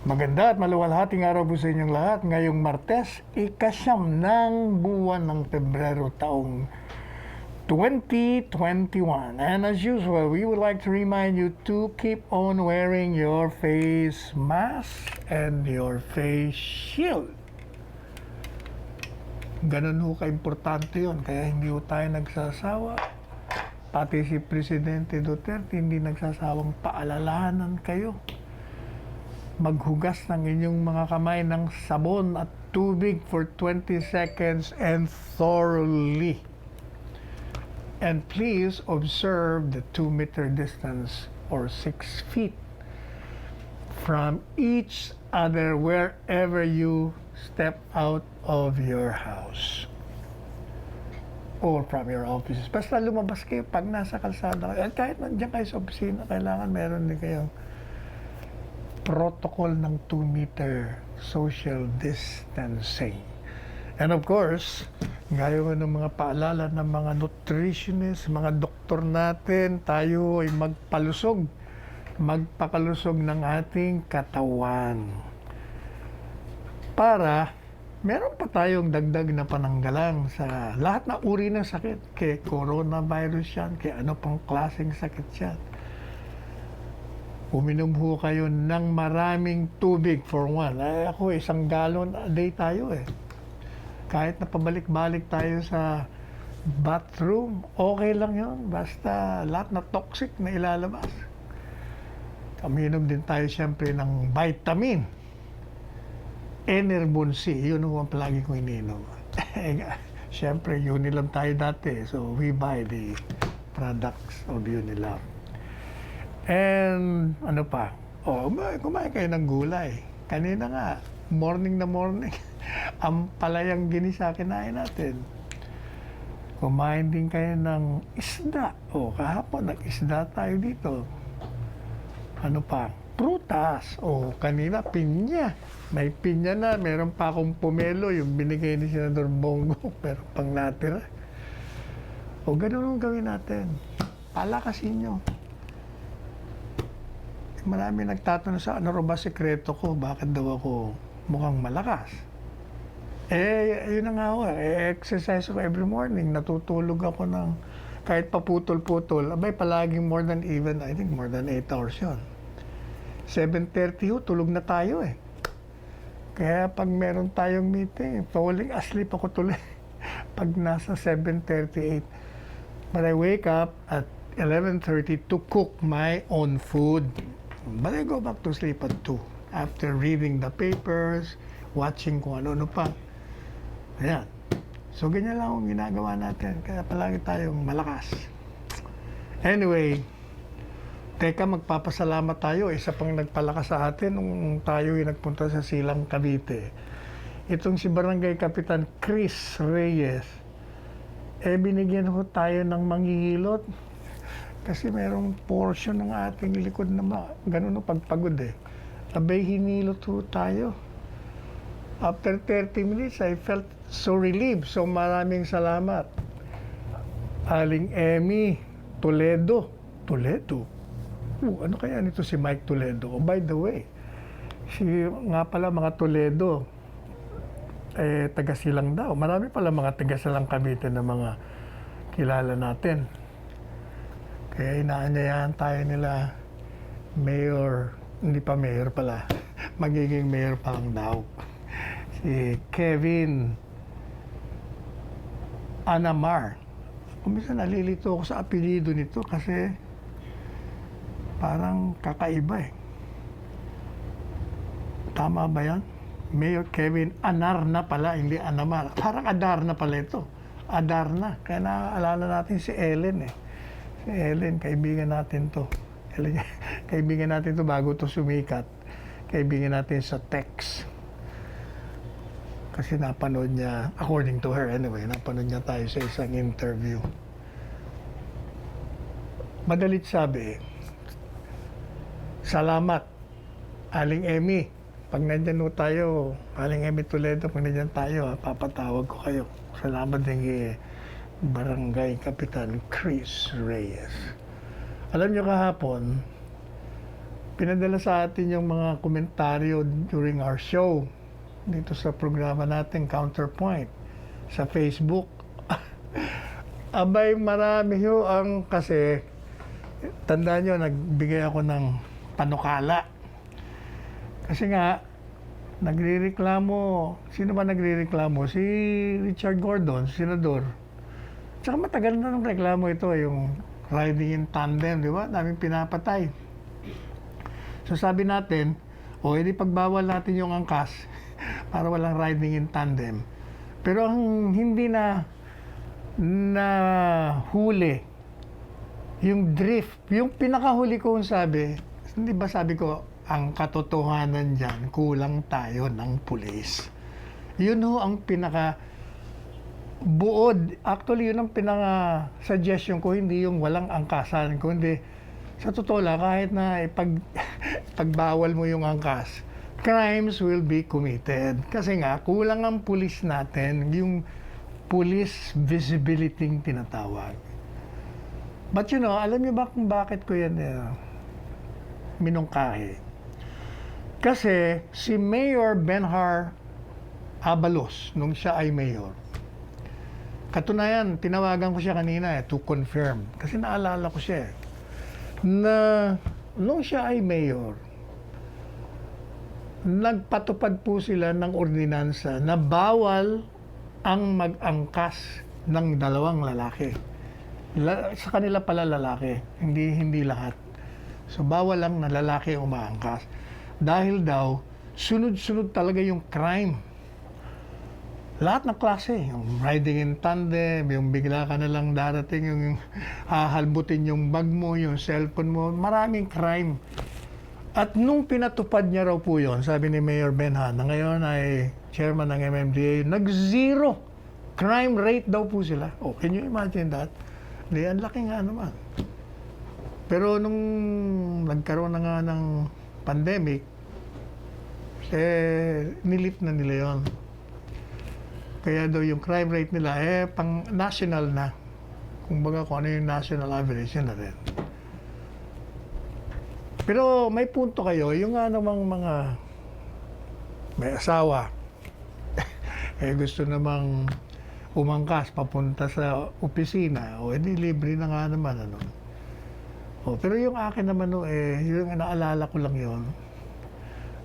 Maganda at maluwalhating araw po sa inyong lahat. Ngayong Martes, ikasyam ng buwan ng Pebrero taong 2021. And as usual, we would like to remind you to keep on wearing your face mask and your face shield. Ganun ho ka-importante yun. Kaya hindi ho tayo nagsasawa. Pati si Presidente Duterte hindi nagsasawang paalalahanan kayo. Maghugas ng inyong mga kamay ng sabon at tubig for 20 seconds and thoroughly. And please observe the 2-meter distance or 6 feet from each other wherever you step out of your house or from your offices. Basta lumabas kayo pag nasa kalsada kayo. At kahit nandiyan kayo sa opisina, kailangan meron din kayong protocol ng 2-meter social distancing. And of course, gaya ng mga paalala ng mga nutritionists, mga doktor natin, tayo ay magpakalusog ng ating katawan. Para meron pa tayong dagdag na pananggalang sa lahat na uri ng sakit. Kay coronavirus yan, kay ano pang klaseng sakit yan. Uminom ho kayo ng maraming tubig for one. Ako, 1 galon a day tayo eh. Kahit na pabalik-balik tayo sa bathroom, okay lang yun. Basta lahat na toxic na ilalabas. Uminom din tayo siyempre ng vitamin. Enerbon C, yun ang palagi kong ininom. Siyempre, Unilam tayo dati. So, we buy the products of Unilam. And ano pa? Kumain kayo ng gulay. Kanina nga, morning na morning, ang palayang ginisa kinain natin. Kumain din kayo ng isda. Kahapon nag-isda tayo dito. Ano pa? Prutas. Kanina pinya. May pinya na. Meron pa akong pomelo, yung binigay ni Senador Bongo. Pero pang natira. Ganun ang gawin natin. Palakasin nyo. Marami nagtatanong sa ano ba sekreto ko, bakit daw ako mukhang malakas. Yun na nga ako, exercise ko every morning, natutulog ako ng kahit paputol-putol, palaging more than 8 hours yun. 7:30 tulog na tayo eh. Kaya pag meron tayong meeting, falling asleep ako tuloy pag nasa 7:38. But I wake up at 11:30 to cook my own food. But I go back to sleep at 2 after reading the papers, watching kung ano-ano pa. Ayan. So, ganyan lang ang ginagawa natin. Kaya palagi tayong malakas. Anyway, magpapasalamat tayo. Isa pang nagpalakas sa atin nung tayo ay nagpunta sa Silang Cavite. Itong si Barangay Kapitan Chris Reyes, binigyan ho tayo ng manghihilot. Kasi merong portion ng ating likod na ganun pagpagod eh. Hinilot ho tayo. After 30 minutes, I felt so relieved. So maraming salamat. Aling Emmy Toledo. Ano kaya nito si Mike Toledo? By the way, nga pala mga Toledo, taga Silang daw. Marami pala mga taga Silang Cavite na mga kilala natin. Kaya inaanyayahan tayo nila, mayor, hindi pa mayor pala, magiging mayor pa lang daw. Si Kevin Anamar. Kumisa nalilito ako sa apelido nito kasi parang kakaiba eh. Tama ba yan? Mayor Kevin Anarna pala, hindi Anamar. Parang Adarna pala ito. Adarna. Kaya naaalala natin si Ellen eh. Si Ellen, kaibigan natin to. Kaibigan natin to bago to sumikat. Kaibigan natin sa text. Kasi napanood niya, according to her anyway, napanood niya tayo sa isang interview. Madalit sabi, salamat, Aling Emmy. Pag nandyan tayo, Aling Emmy Toledo, pag nandyan tayo, papatawag ko kayo. Salamat din kay Barangay Kapitan Chris Reyes. Alam nyo kahapon, pinadala sa atin yung mga komentaryo during our show dito sa programa natin, Counterpoint, sa Facebook. Abay, marami ho ang kasi, tandaan nyo, nagbigay ako ng panukala. Kasi nga, nagrereklamo, sino ba nagrereklamo? Si Richard Gordon, senador. Tsaka matagal na ng reklamo ito, yung riding in tandem, di ba? Daming pinapatay. So sabi natin, edi pagbawal natin yung angkas para walang riding in tandem. Pero ang hindi na huli, yung drift, yung pinakahuli ko sabi, hindi ba sabi ko, ang katotohanan dyan, kulang tayo ng pulis. Yun ho ang pinaka buod. Actually, yun ang pinaka-suggestion ko, hindi yung walang angkasan, kundi sa totoo lang, kahit na pagbawal mo yung angkas, crimes will be committed. Kasi nga, kulang ang pulis natin, yung police visibility tinatawag. But you know, alam niyo ba kung bakit ko yan minungkahi? Kasi si Mayor Benhar Abalos, nung siya ay mayor, katunayan, tinawagan ko siya kanina to confirm. Kasi naalala ko siya na nung siya ay mayor, nagpatupad po sila ng ordinansa na bawal ang mag-angkas ng dalawang lalaki. Sa kanila pala lalaki, hindi lahat. So bawal lang na lalaki umaangkas. Dahil daw, sunod-sunod talaga yung crime. Lahat ng klase, yung riding in tandem, yung bigla ka na lang darating, yung hahalbutin yung bag mo, yung cellphone mo, maraming crime. At nung pinatupad niya raw po yun, sabi ni Mayor Benhan, na ngayon ay chairman ng MMDA, nag-zero crime rate daw po sila. Oh, can you imagine that? Di, ang laki nga naman. Pero nung nagkaroon na nga ng pandemic, nilip na nila yon. Kaya daw yung crime rate nila, pang national na. Kung baga kung ano yung national average, yun na rin. Pero may punto kayo, yung nga namang mga may asawa, gusto namang umangkas papunta sa opisina, edi libre na nga naman, ano. Pero yung akin naman, yung naalala ko lang yon.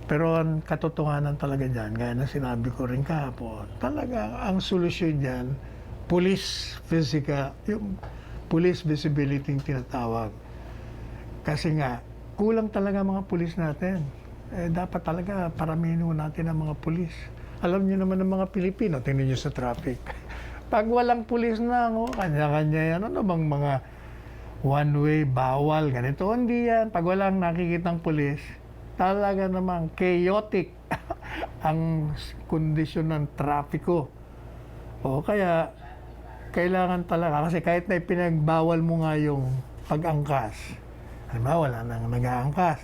Pero ang katotohanan talaga dyan, gaya na sinabi ko rin kahapon, talaga ang solusyon dyan, police visibility yung tinatawag. Kasi nga, kulang talaga mga pulis natin. Dapat talaga paramihin natin ang mga pulis. Alam niyo naman ng mga Pilipino, tingnan niyo sa traffic. Pag walang pulis na, kanya-kanya yan, ano bang mga one-way, bawal, ganito, hindi yan. Pag walang nakikitang pulis, talaga namang chaotic ang kondisyon ng trapiko. Kaya kailangan talaga, kasi kahit na ipinagbawal mo nga yung pag-angkas, wala nang nag-aangkas.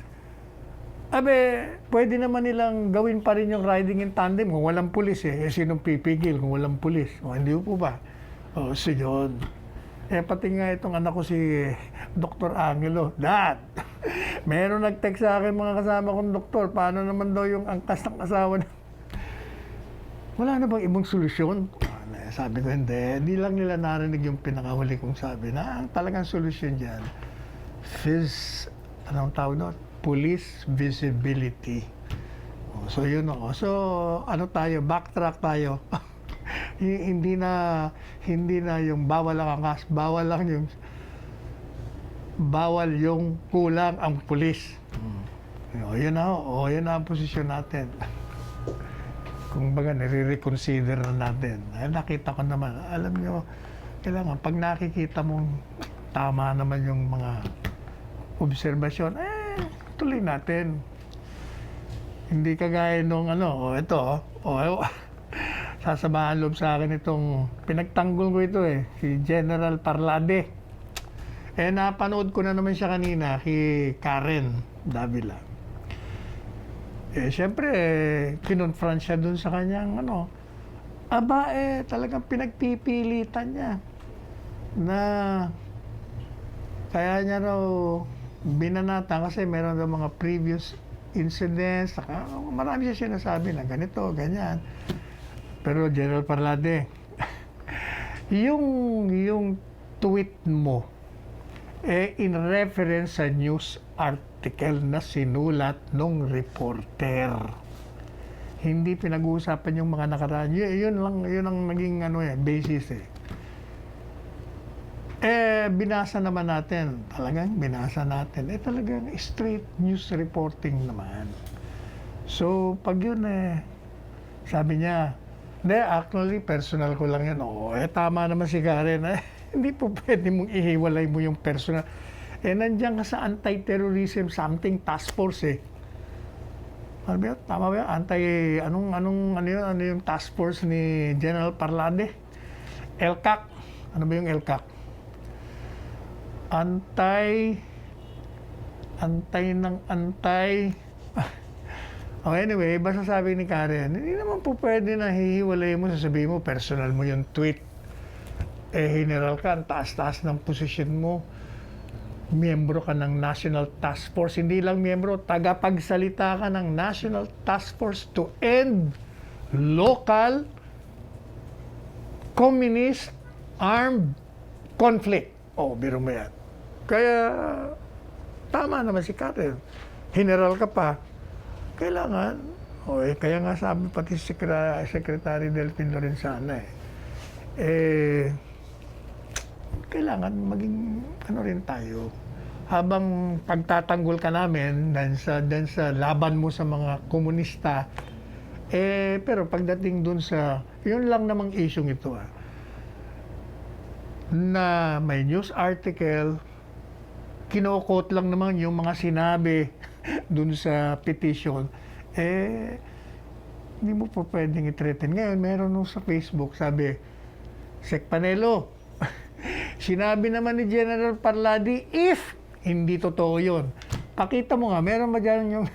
Pwede naman nilang gawin pa rin yung riding in tandem kung walang pulis sinong pipigil kung walang pulis? Hindi po ba? So yun. Pati nga itong anak ko si Dr. Angelo, Dad, meron nag-text sa akin mga kasama kong doktor, paano naman daw yung angkas ng asawa na? Wala na bang ibang solusyon? Sabi ko, hindi lang nila narinig yung pinakahuli kong sabi na ang talagang solusyon dyan, anong tawag doon? Police visibility. So yun ako. So ano tayo, backtrack tayo. hindi na yung bawal ang angkas, bawal yung kulang ang pulis. Yun na ang posisyon natin. Kung baga, nire-reconsider na natin. Nakita ko naman, alam nyo, kailangan, pag nakikita mong tama naman yung mga obserbasyon, tuloy natin. Hindi kagaya nung sasabahan loob sa akin itong, pinagtanggol ko ito si General Parlade. Napanood ko na naman siya kanina, kay Karen Davila. Siyempre, kinonfront siya dun sa kanyang, talagang pinagpipilitan niya na kaya niya raw binanatan kasi meron daw mga previous incidents, saka marami siya sinasabi na ganito, ganyan. Pero General Parlade, yung tweet mo, in reference sa news article na sinulat nung reporter. Hindi pinag-uusapan yung mga nakaraan. Yun ang naging basis eh. Binasa naman natin. Talagang binasa natin. Talagang straight news reporting naman. So, pag yun sabi niya, hindi, actually, personal ko lang yan. Tama naman si Karen. Hindi po pwede mong ihiwalay mo yung personal. Nandiyan ka sa anti-terrorism something task force eh. Ano ba yun? Tama ba yun? Ano yung task force ni General Parlade? LCAC. Ano ba yung LCAC? Antay. Anyway, basta sabi ni Karen, hindi naman po pwede na hihiwalay mo, sasabihin mo, personal mo yung tweet. General ka, ang taas-taas ng posisyon mo. Miyembro ka ng National Task Force. Hindi lang miyembro, tagapagsalita ka ng National Task Force to end local communist armed conflict. Biro mo yan. Kaya, tama naman si Karen. General ka pa. Kailangan, kaya nga sabi pati Secretary Delfin Lorenzana kailangan maging rin tayo. Habang pagtatanggol ka namin dyan sa laban mo sa mga komunista, pero pagdating dun sa, yun lang namang issue ito na may news article, kinokot lang naman yung mga sinabi dun sa petition, hindi mo po pwedeng i-threaten. Ngayon, meron nung sa Facebook, sabi, Sec Panelo, sinabi naman ni General Parladi, if hindi totoo yun. Pakita mo nga, meron ba dyan yung,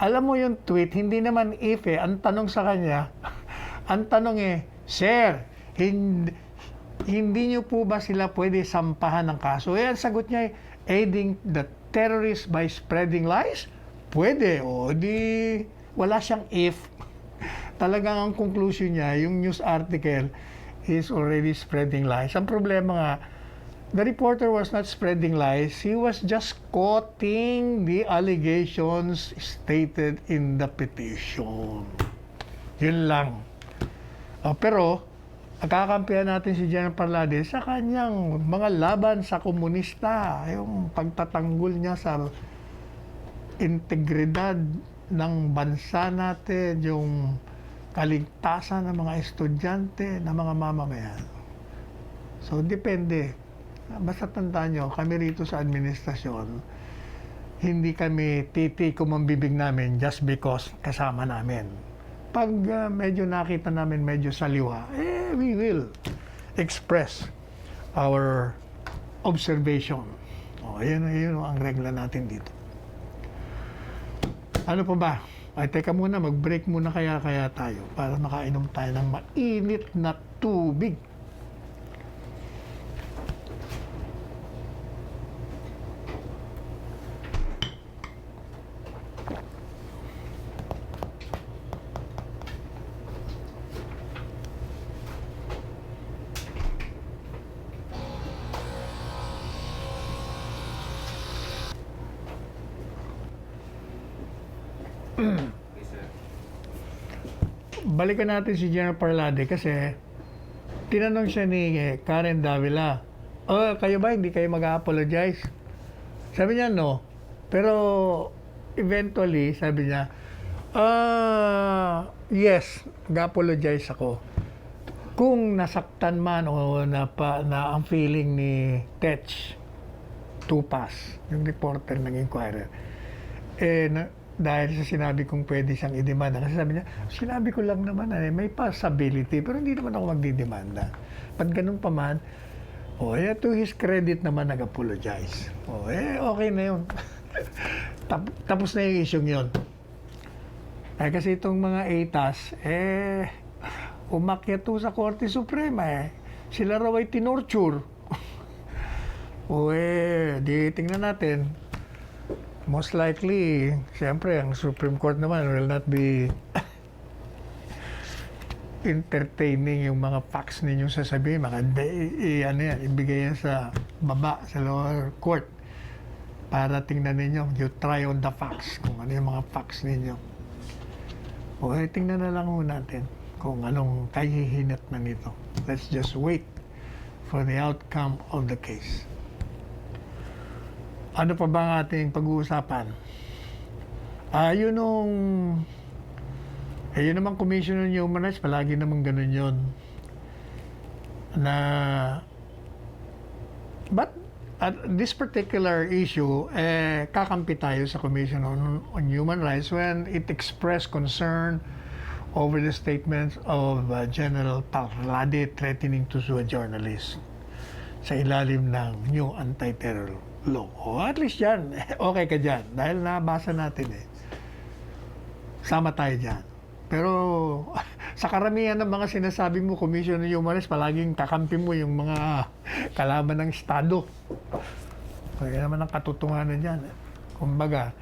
alam mo yung tweet, hindi naman if ang tanong sa kanya, ang tanong Sir, hindi nyo po ba sila pwede sampahan ng kaso? Ang sagot niya aiding the terrorists by spreading lies? Pwede. Wala siyang if. Talagang ang conclusion niya, yung news article is already spreading lies. Ang problema nga, the reporter was not spreading lies. He was just quoting the allegations stated in the petition. Yun lang. Pero, kakampihan natin si General Parlade sa kanyang mga laban sa komunista, yung pagtatanggol niya sa integridad ng bansa natin, yung kaligtasan ng mga estudyante, ng mga mamamayan. So, depende. Basta tandaan nyo, kami rito sa administrasyon, hindi kami titikom ang bibig namin just because kasama namin. Pag medyo nakita namin medyo saliwa, we will express our observation. Yun ang regla natin dito. Ano pa ba? Teka muna, mag-break muna kaya tayo para makainom tayo ng mainit na tubig. Balikan natin si General Parlade kasi tinanong siya ni Karen Davila, kayo ba hindi kayo mag-apologize? Sabi niya no. Pero eventually sabi niya, yes, mag-apologize ako. Kung nasaktan man o na ang feeling ni Tetch Tupas, yung reporter ng Inquirer, dahil sa sinabi kong pwede siyang idemanda. Kasi sabi niya, sinabi ko lang naman may possibility, pero hindi naman ako magdidemanda. Pag ganun pa man, to his credit naman nag-apologize. Okay na yun. Tapos na yung isyong yun. Kasi itong mga ATAS, umakyat to sa Korte Suprema Sila raw ay tinorture. Di tingnan natin. most likely, siyempre, ang Supreme Court naman will not be entertaining yung mga facts ninyong sasabihin. Ano yan, ibigay yan sa baba, sa lower court para tingnan ninyo, you try on the facts, kung ano yung mga facts ninyo. O tingnan na lang ho natin kung anong kahihinat na nito. Let's just wait for the outcome of the case. Ano pa ba ang ating pag-uusapan? Yun naman Commission on Human Rights, palagi naman ganun yun. But at this particular issue, kakampi tayo sa Commission on Human Rights when it expressed concern over the statements of General Parlade threatening to sue a journalist sa ilalim ng new anti-terror law. O at least yan, okay ka dyan. Dahil nabasa natin sama tayo dyan. Pero sa karamihan ng mga sinasabi mo, Commission on Human Rights, palaging kakampi mo yung mga kalaban ng Estado. Kaya naman ang katotohanan yan. Kumbaga,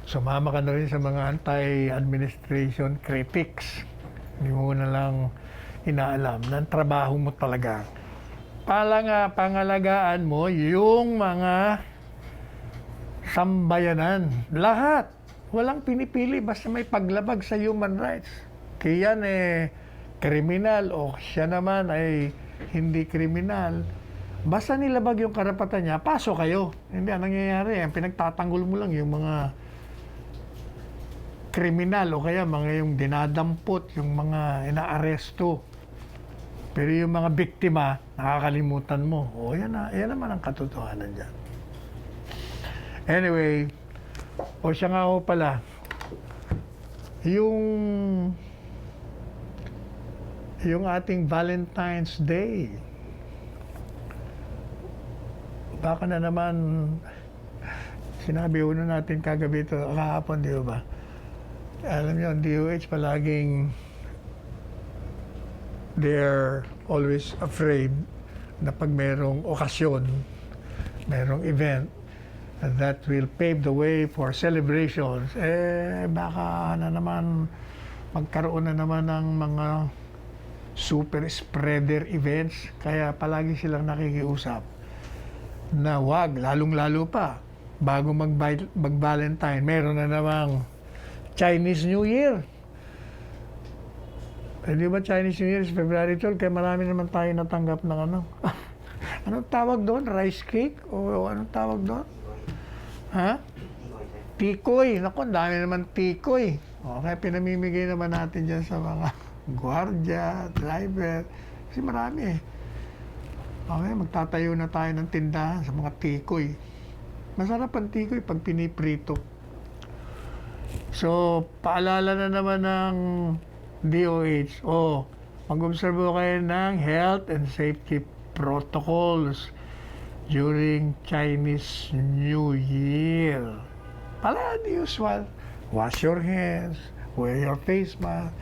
sumama ka na rin sa mga anti-administration critics. Hindi mo na lang inaalam na ang trabaho mo talaga. Pangalagaan mo yung mga sambayanan. Lahat. Walang pinipili basta may paglabag sa human rights. Kaya yan kriminal o siya naman ay hindi kriminal. Basta nilabag yung karapatan niya, pasok kayo. Hindi, ang nangyayari, ang pinagtatanggol mo lang yung mga kriminal o kaya mga yung dinadampot, yung mga inaaresto. Pero yung mga biktima, nakakalimutan mo. O yan naman ang katotohanan dyan. Anyway, o siya nga ho pala, yung ating Valentine's Day, baka na naman, sinabi uno natin kagabi ito, kahapon, di ba? Alam niyo, ang DOH palaging, they're always afraid na pag merong okasyon, merong event, that will pave the way for celebrations, baka na naman magkaroon na naman ng mga super spreader events. Kaya palagi silang nakikiusap na wag, lalong-lalo pa, bago mag-Valentine, meron na namang Chinese New Year. Di ba Chinese New Year is February 12, kaya marami naman tayo natanggap ng ano. Anong tawag doon? Rice cake? O anong tawag doon? Ha? Tikoy. Naku, dami naman tikoy. Okay, pinamimigay naman natin dyan sa mga gwardiya, driver. Kasi marami Okay, magtatayo na tayo ng tindahan sa mga tikoy. Masarap ang tikoy pag piniprito. So, paalala na naman ng DOH. Mag-observe kayo ng health and safety protocols during Chinese New Year. Pala the usual. Wash your hands, wear your face mask,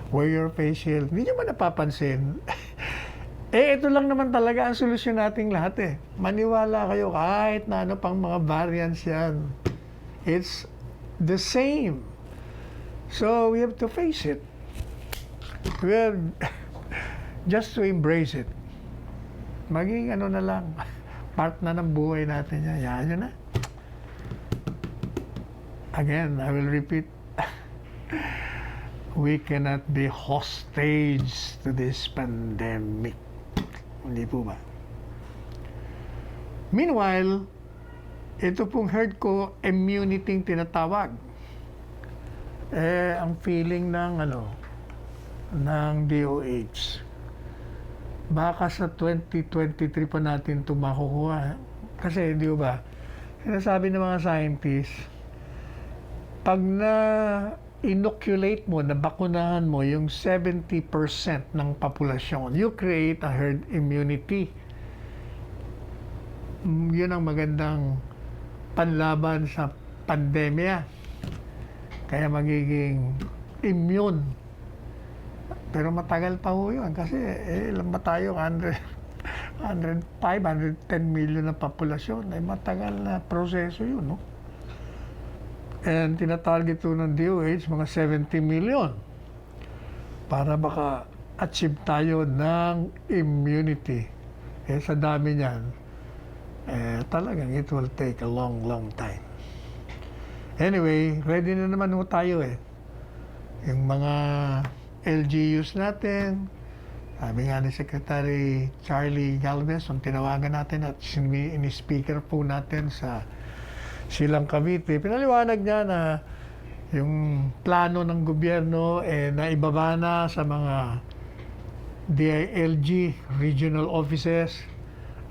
wear your face shield. Hindi nyo ba napapansin? Ito lang naman talaga ang solusyon nating lahat Maniwala kayo kahit na ano pang mga variants yan. It's the same. So, we have to face it. We have just to embrace it. Maging ano na lang, part na ng buhay natin yan. Yan yun na. Again, I will repeat. We cannot be hostage to this pandemic. Hindi po ba? Meanwhile, ito pong herd immunity tinatawag. Ang feeling ng DOH. Baka sa 2023 pa natin ito makukuha. Kasi, di ba, sinasabi ng mga scientists, pag inoculate mo, nabakunahan mo yung 70% ng populasyon, you create a herd immunity. Yun ang magandang panlaban sa pandemya. Kaya magiging immune. Pero matagal pa ho yun kasi ilan ba tayo? 105, 110 million na populasyon. Matagal na proseso yun, no? And tinatarget po ng DOH mga 70 million para baka achieve tayo ng immunity. Sa dami niyan, talagang it will take a long, long time. Anyway, ready na naman ho tayo Yung mga LGUs natin, sabi nga ni Secretary Charlie Galvez, kung tinawagan natin at ini-speaker po natin sa Silang Cavite, pinaliwanag niya na yung plano ng gobyerno na ibaba na sa mga DILG regional offices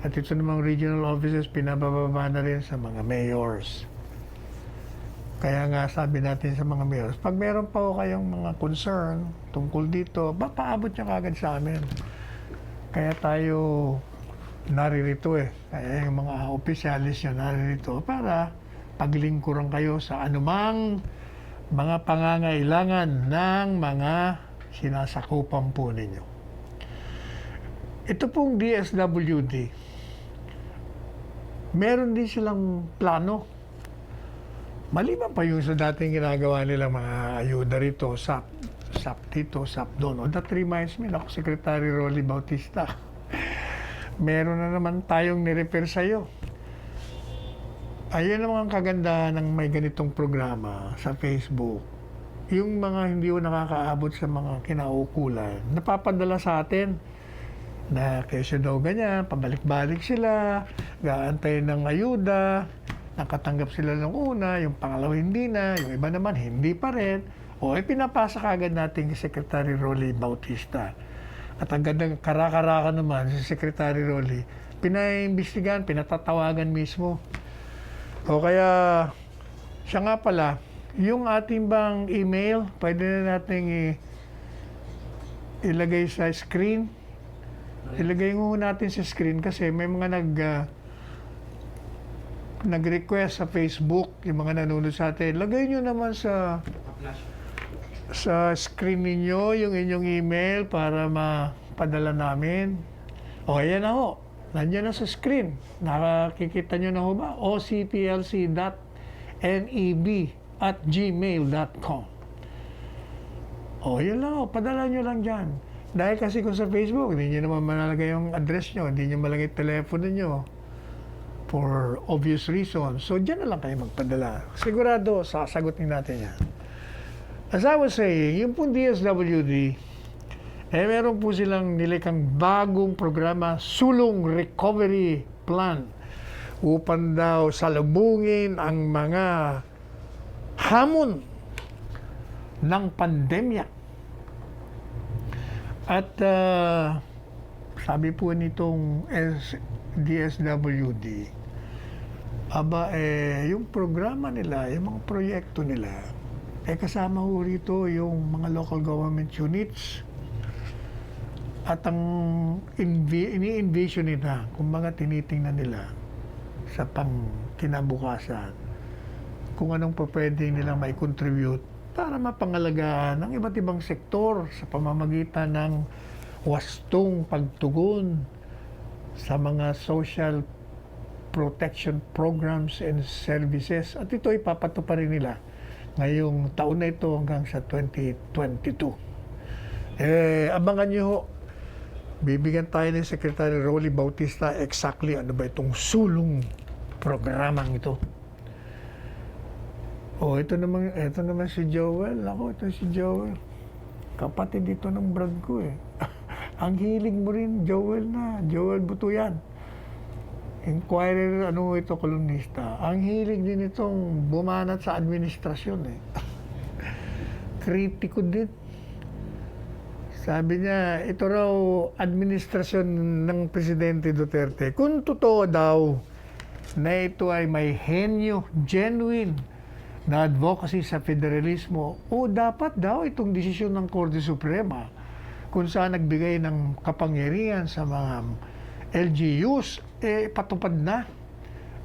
at ito namang regional offices pinabababa na rin sa mga mayors. Kaya nga sabi natin sa mga mayors, pag meron pa ho kayong mga concern tungkol dito, paabot nyo kagad sa amin. Kaya tayo naririto Kaya yung mga opisyalis nyo naririto para paglingkuran kayo sa anumang mga pangangailangan ng mga sinasakupan po ninyo. Ito pong DSWD, meron din silang plano. Maliban pa yung sa dating ginagawa nila mga ayuda rito, SAP dito, SAP doon. That reminds me, ako Secretary Rolly Bautista. Meron na naman tayong nirepair sa'yo. Ayun ang mga kagandahan ng may ganitong programa sa Facebook. Yung mga hindi ko nakakaabot sa mga kinaukulan, napapadala sa atin na kesyo daw ganyan, pabalik-balik sila, gaantay ng ayuda, nakatanggap sila ng una, yung pangalawa hindi na, yung iba naman hindi pa rin. Pinapasa kagad natin kay Secretary Rolly Bautista. At ang gandang karakaraka naman si Secretary Rolly, pinaimbestigahan, pinatatawagan mismo. Kaya siya nga pala, yung ating bang email, pwede na natin ilagay sa screen. Ilagay mo natin sa screen kasi may mga nag-request sa Facebook, yung mga nanonood sa atin. Lagay nyo naman sa screen ninyo yung inyong email para mapadala namin. Ayan na ho. Nandiyan na sa screen. Nakikita nyo na ho ba? ocplc.neb@gmail.com. Yun lang ho. Padala nyo lang dyan. Dahil kasi kung sa Facebook, hindi nyo naman manalagay yung address nyo, hindi nyo malagay telepono nyo for obvious reasons. So, dyan na lang kayo magpadala. Sigurado, sasagutin natin yan. As I was saying, yung pong DSWD, meron po silang nilikang bagong programa, Sulong Recovery Plan, upang daw salubungin ang mga hamon ng pandemya. At sabi po nitong DSWD, yung programa nila, yung mga proyekto nila, kasama ho rito yung mga local government units at ang ini-envision nila, kumbaga tinitingnan nila sa kinabukasan kung anong pwede nilang may contribute para mapangalagaan ng iba't ibang sektor sa pamamagitan ng wastong pagtugon sa mga social protection programs and services. At ito ipapatuparin nila ngayong taon na ito hanggang sa 2022. Abangan nyo ho. Bibigyan tayo ni Secretary Rolly Bautista exactly ano ba itong sulong programang ito. Ito naman si Joel. Ito si Joel. Kapatid dito ng brad ko Ang hilig mo rin, Joel Joel Butuyan. Inquirer, kolumnista. Ang hilig din itong bumanat sa administrasyon Kritiko din. Sabi niya, ito raw administrasyon ng Presidente Duterte. Kung totoo daw na ito ay may henyo, genuine na advocacy sa federalismo, dapat daw itong desisyon ng Korte Suprema kung saan nagbigay ng kapangyarihan sa mga LGUs, patupad na.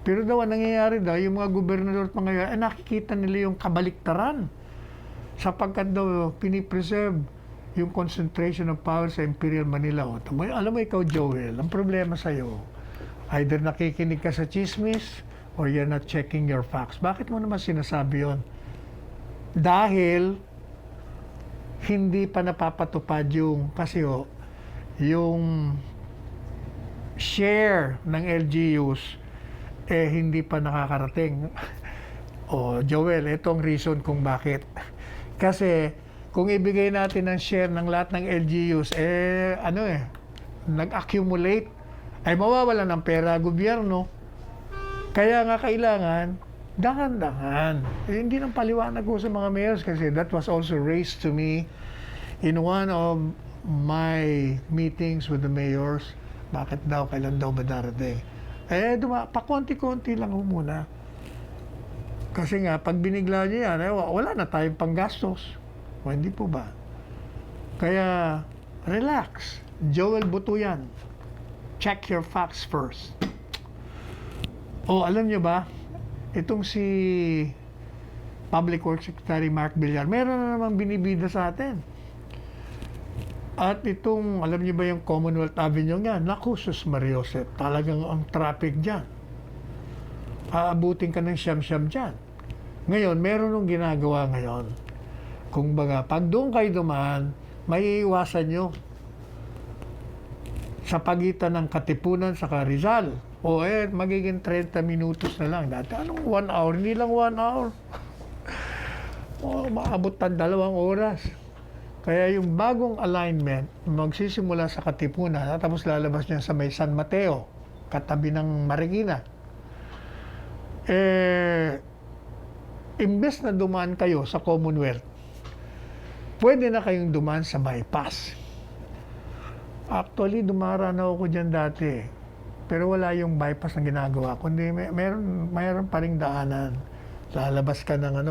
Pero daw, ang nangyayari daw, yung mga gobernador at mga nakikita nila yung kabaliktaran sapagkat daw pinipreserve yung concentration of power sa Imperial Manila. Alam mo ikaw, Joel, ang problema sa'yo, either nakikinig ka sa chismis or you're not checking your facts. Bakit mo naman sinasabi yon? Dahil hindi pa napapatupad yung, kasi yung share ng LGUs hindi pa nakakarating. Joel, ito ang reason kung bakit. Kasi kung ibigay natin ang share ng lahat ng LGUs, nag-accumulate, ay mawawala ng pera gobyerno. Kaya nga kailangan, dahan-dahan. Hindi nang paliwanag ko sa mga mayors kasi that was also raised to me in one of my meetings with the mayors. Bakit daw, kailan daw ba darating? Pakonti-konti lang muna. Kasi nga, pag binigla niyo yan, wala na tayong panggastos. Hindi po ba? Kaya, relax. Joel Butuyan. Check your facts first. Alam niyo ba, itong si Public Works Secretary Mark Villar, meron na namang binibida sa atin. At itong, alam niyo ba yung Commonwealth Avenue nga, naku, sus Mariosep, talagang ang traffic dyan. Aabutin ka ng siyam-siyam dyan. Ngayon, meron nung ginagawa ngayon. Kung baga, pag doon kayo dumaan, may iwasan nyo sa pagitan ng Katipunan sa Rizal. Magiging 30 minutos na lang. Dati, 1 hour? Hindi lang 1 hour. Maabot ng 2 oras. Kaya yung bagong alignment, magsisimula sa Katipunan, tapos lalabas niya sa may San Mateo, katabi ng Marikina. Imbes na dumaan kayo sa Commonwealth, pwede na kayong dumaan sa bypass. Actually, dumaraan ako dyan dati. Pero wala yung bypass na ginagawa. Kundi mayroon pa ring daanan. Lalabas ka ng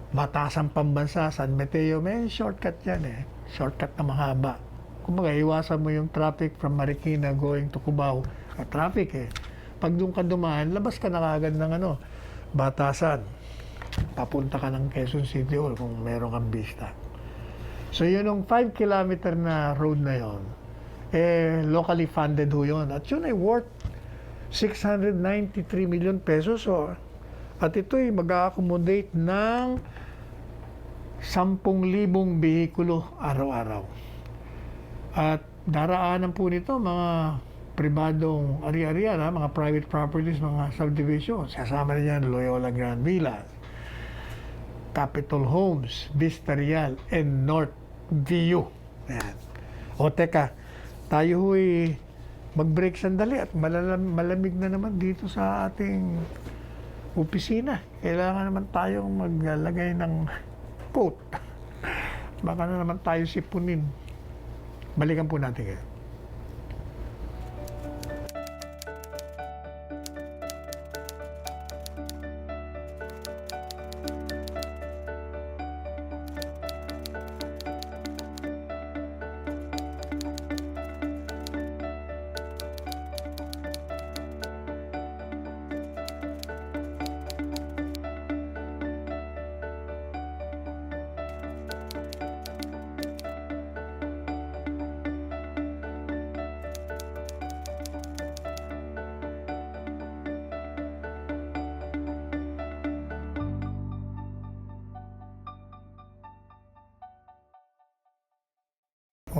Batasang Pambansa, San Mateo. May shortcut yan Shortcut na mahaba. Kumbaga, iwasan mo yung traffic from Marikina going to Cubao. Traffic Pag doon ka dumaan, labas ka na kagad ng Batasan. Papunta ka ng Quezon City Hall kung meron kang vista. So yun yung 5 kilometer na road na yon, locally funded yun. At yun ay worth 693 million pesos. At ito'y mag-accommodate ng 10,000 behikulo araw-araw. At daraanan po nito mga pribadong ari-arian, mga private properties, mga subdivisions. Kasama na yan Loyola Grand Villas, Capitol Homes, Vista Real, and North View. Yan. Teka, tayo mag-break sandali at malamig na naman dito sa ating opisina. Kailangan naman tayong maglagay ng coat. Baka na naman tayo sipunin. Balikan po natin kayo.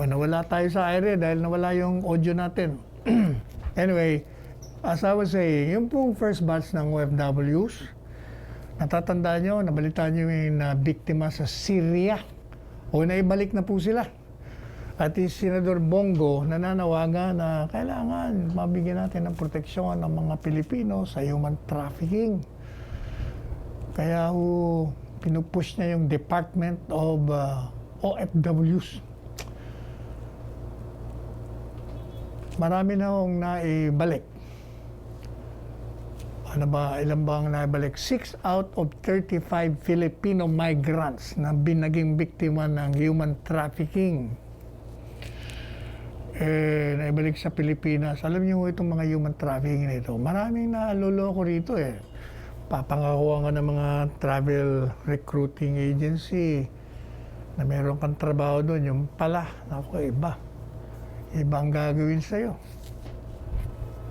Nawala tayo sa air dahil nawala yung audio natin. Anyway, as I was saying, yung pong first batch ng OFWs, natatandaan nyo, nabalitaan nyo yung biktima sa Syria. Naibalik na po sila. At si Senador Bongo nananawagan na kailangan mabigyan natin ng proteksyon ng mga Pilipino sa human trafficking. Kaya pinupush niya yung Department of OFWs. Marami na akong naibalik. Ilan ba ang naibalik? 6 out of 35 Filipino migrants na naging biktima ng human trafficking. Naibalik sa Pilipinas. Alam niyo itong mga human trafficking nito, maraming naloloko rito Papangakuha ka ng mga travel recruiting agency na meron kang trabaho doon. Yung pala, ibang gagawin sa'yo.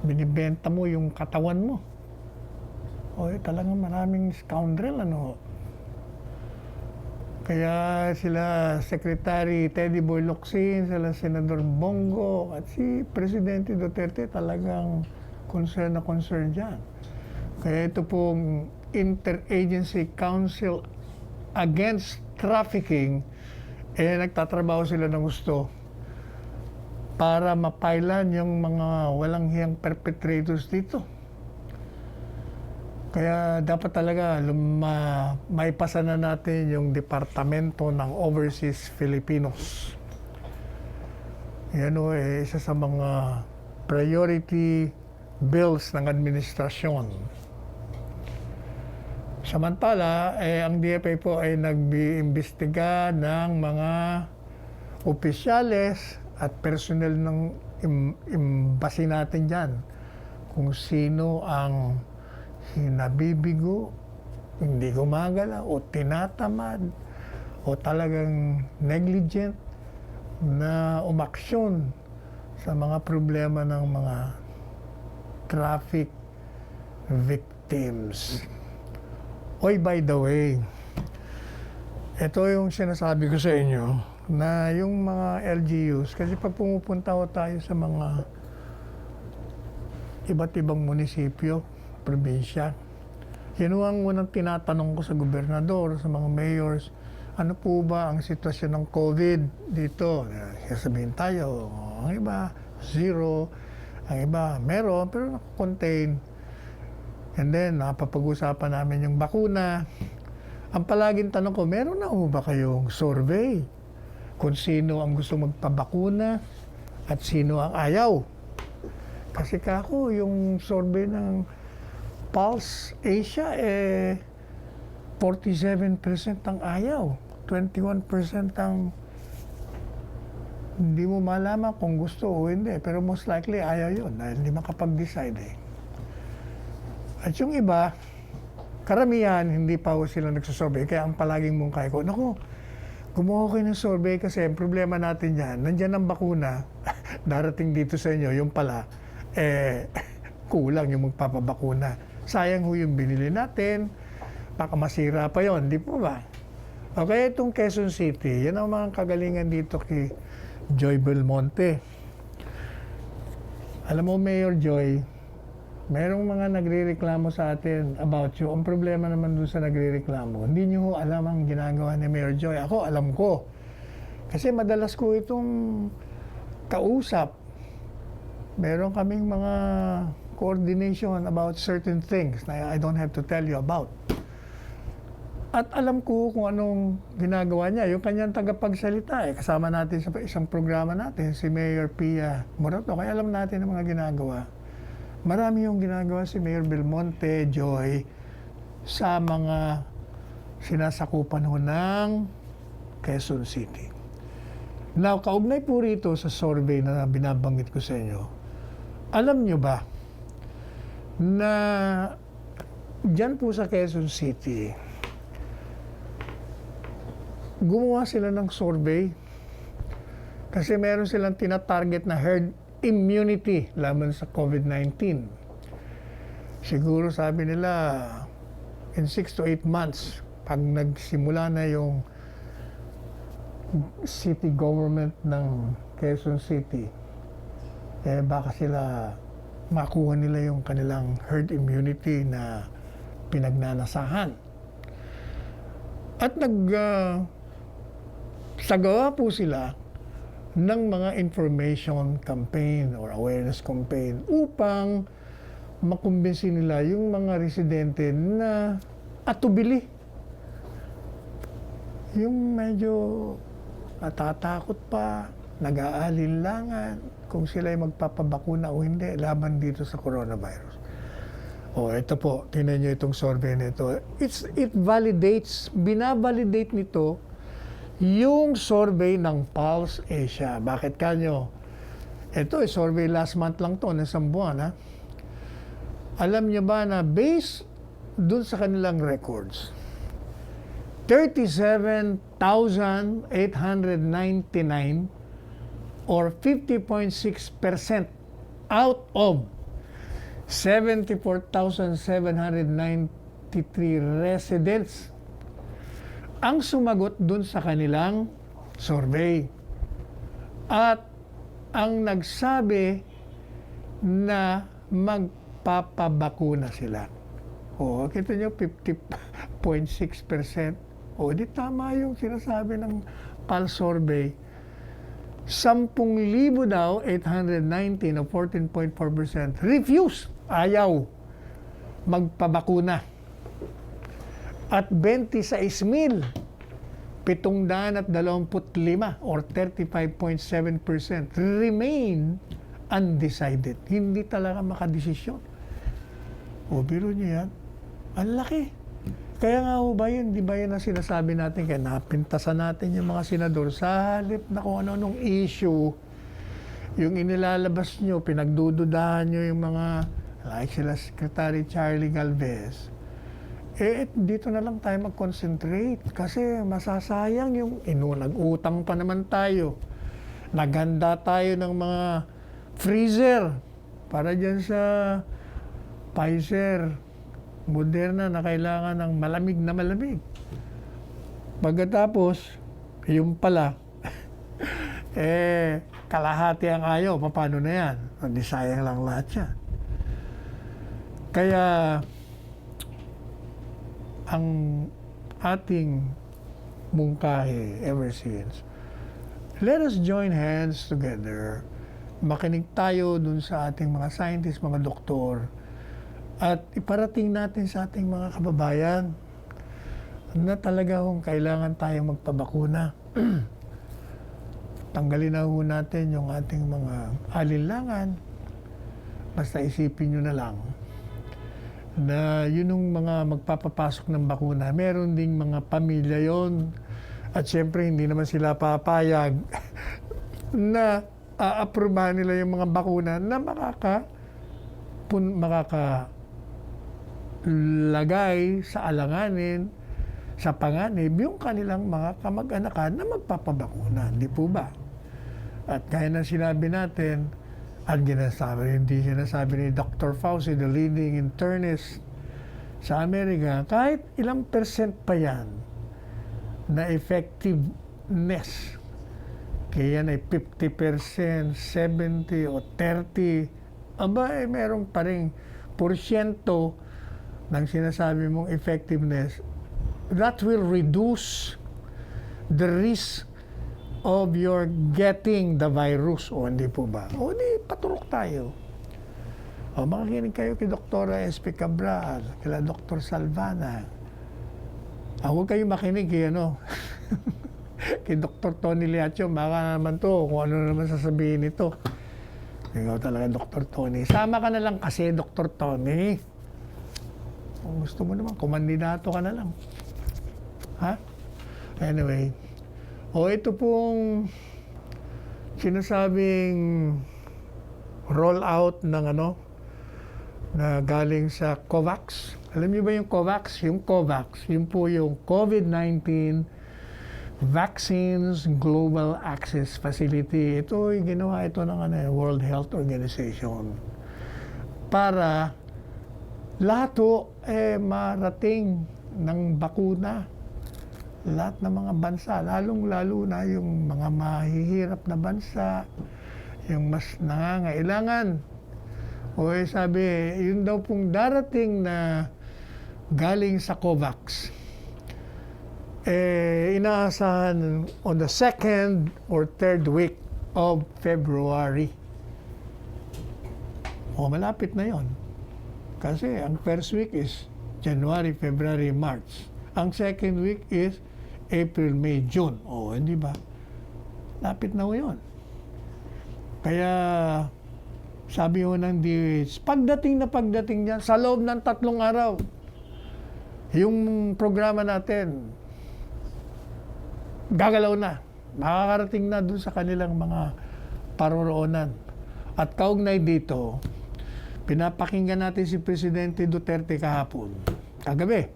Binibenta mo yung katawan mo. Talagang maraming scoundrel, Kaya sila Secretary Teddy Boy Locsin, sila Senador Bongo, at si Presidente Duterte talagang concern na concern dyan. Kaya ito pong Interagency Council Against Trafficking, nagtatrabaho sila ng gusto para mapailan yung mga walang hiyang perpetrators dito. Kaya dapat talaga maipasa na natin yung Departamento ng Overseas Filipinos. Yan isa sa mga priority bills ng administrasyon. Samantala, ang DFA po ay nag-iimbestiga ng mga opisyales at personel ng embassy natin dyan kung sino ang nabibigo, hindi gumagala o tinatamad o talagang negligent na umaksyon sa mga problema ng mga traffic victims. Oy, by the way, ito yung sinasabi ko sa inyo na yung mga LGUs, kasi pag pumupunta tayo sa mga iba't ibang munisipyo, probinsya. Yun ang unang tinatanong ko sa gobernador, sa mga mayors, ano po ba ang sitwasyon ng COVID dito? Sasabihin tayo, ang iba, zero, ang iba, meron, pero nakakontain. And then, napapag-usapan namin yung bakuna. Ang palaging tanong ko, meron na ba kayong survey kung sino ang gusto magpabakuna at sino ang ayaw? Kasi kako, yung survey ng Pulse Asia, 47% ang ayaw, 21% ang hindi mo malaman kung gusto o hindi. Pero most likely, ayaw yun dahil hindi makapag-decide. At yung iba, karamihan, hindi pa sila nagsasurvey. Kaya ang palaging mungkay ko, naku, gumawa kayo ng survey kasi ang problema natin yan, nandyan ang bakuna, darating dito sa inyo, yung pala, kulang yung magpapabakuna. Sayang ho yung binili natin, baka masira pa yon, di po ba? Okay, itong Quezon City, yan ang mga kagalingan dito kay Joy Belmonte. Alam mo, Mayor Joy, mayroong mga nagre-reklamo sa atin about you. Ang problema naman dun sa nagre-reklamo, hindi nyo ho alam ang ginagawa ni Mayor Joy. Ako, alam ko. Kasi madalas ko itong kausap. Meron kaming mga coordination about certain things na I don't have to tell you about. At alam ko kung anong ginagawa niya. Yung kanyang tagapagsalita, kasama natin sa isang programa natin, si Mayor Pia Morato. Kaya alam natin ang mga ginagawa. Marami yung ginagawa si Mayor Belmonte, Joy, sa mga sinasakupan ho ng Quezon City. Now, kaugnay po rito sa survey na binabanggit ko sa inyo, alam nyo ba na dyan po sa Quezon City, gumawa sila ng survey kasi meron silang tinatarget na herd immunity laban sa COVID-19. Siguro sabi nila in 6 to 8 months, pag nagsimula na yung city government ng Quezon City, baka sila makuha nila yung kanilang herd immunity na pinagnanasahan. At sagawa po sila ng mga information campaign or awareness campaign upang makumbinsi nila yung mga residente na atubili. Yung medyo natatakot pa, nag-aalinlangan kung sila ay magpapabakuna o hindi laban dito sa coronavirus. Ito po, tingnan nyo itong survey nito. It validates, binavalidate nito yung survey ng Pulse Asia. Bakit kanyo? Ito survey last month lang to, na isang buwan, ha? Alam nyo ba na based dun sa kanilang records, 37,899 or 50.6% out of 74,793 residents ang sumagot dun sa kanilang survey. At ang nagsabi na magpapabakuna sila. O, kita nyo, 50.6%. O, di tama yung sinasabi ng PAL survey. 10,000 daw, 819 o 14.4% refuse, ayaw magpabakuna. At 26,725 or 35.7% remain undecided. Hindi talaga makadesisyon. O, biro nyo yan. Ang laki. Kaya nga ho ba yun, di ba yun ang sinasabi natin, kaya napintasan natin yung mga senador sa halip na kung ano-anong issue, yung inilalabas nyo, pinagdududahan nyo yung mga, like sila Secretary Charlie Galvez, dito na lang tayo mag-concentrate kasi masasayang yung nag-utang pa naman tayo. Naghanda tayo ng mga freezer para dyan sa Pfizer, Moderna na kailangan ng malamig na malamig. Pagkatapos, yung pala, kalahati ang ayaw, paano na yan? Hindi sayang lang lahat yan. Kaya, ang ating mungkahi ever since, let us join hands together, makinig tayo dun sa ating mga scientists, mga doktor, at iparating natin sa ating mga kababayan na talaga kung kailangan tayong magpabakuna. Tanggalin na ho natin yung ating mga alinlangan. Basta isipin nyo na lang na yun yung mga magpapapasok ng bakuna. Meron ding mga pamilya yon. At syempre hindi naman sila papayag na aaprubahan nila yung mga bakuna na makaka-lagay sa alanganin, sa panganib, yung kanilang mga kamag-anakan na magpapabakuna. Hindi po ba? At kaya na sinabi natin, at hindi sinasabi ni Dr. Fauci, the leading internist sa Amerika, kahit ilang percent pa yan na effectiveness, kaya yan ay 50%, 70 o 30, merong pa rin porsyento ng sinasabi mong effectiveness that will reduce the risk of your getting the virus. O hindi po ba? O di paturok tayo. O makikinig kayo kay Dr. S.P. Cabral, kila Dr. Salvana. Huwag kayo makinig kay kay Dr. Tony Liacho, baka naman to, kung ano naman sasabihin nito. Ikaw talaga, Dr. Tony. Sama ka na lang kasi, Dr. Tony. Kung gusto mo naman, kumandidato ka na lang. Ha? Anyway. Ito pong sinasabing rollout ng na galing sa COVAX. Alam niyo ba yung COVAX? Yung COVAX, yun po yung COVID-19 Vaccines Global Access Facility. Ito yung ginawa ng World Health Organization para lahat marating ng bakuna, lahat ng mga bansa, lalong-lalo na yung mga mahihirap na bansa, yung mas nangangailangan. Sabi, yun daw pong darating na galing sa COVAX, inaasahan on the 2nd or 3rd week of February. Malapit na yon. Kasi ang first week is January, February, March. Ang second week is April, May, June. Hindi ba? Lapit na yun. Kaya sabi ho ng DOH, pagdating niyan, sa loob ng 3 araw, yung programa natin, gagalaw na. Makakarating na dun sa kanilang mga paroroonan. At kaugnay dito, pinapakinggan natin si Presidente Duterte kahapon, kagabi.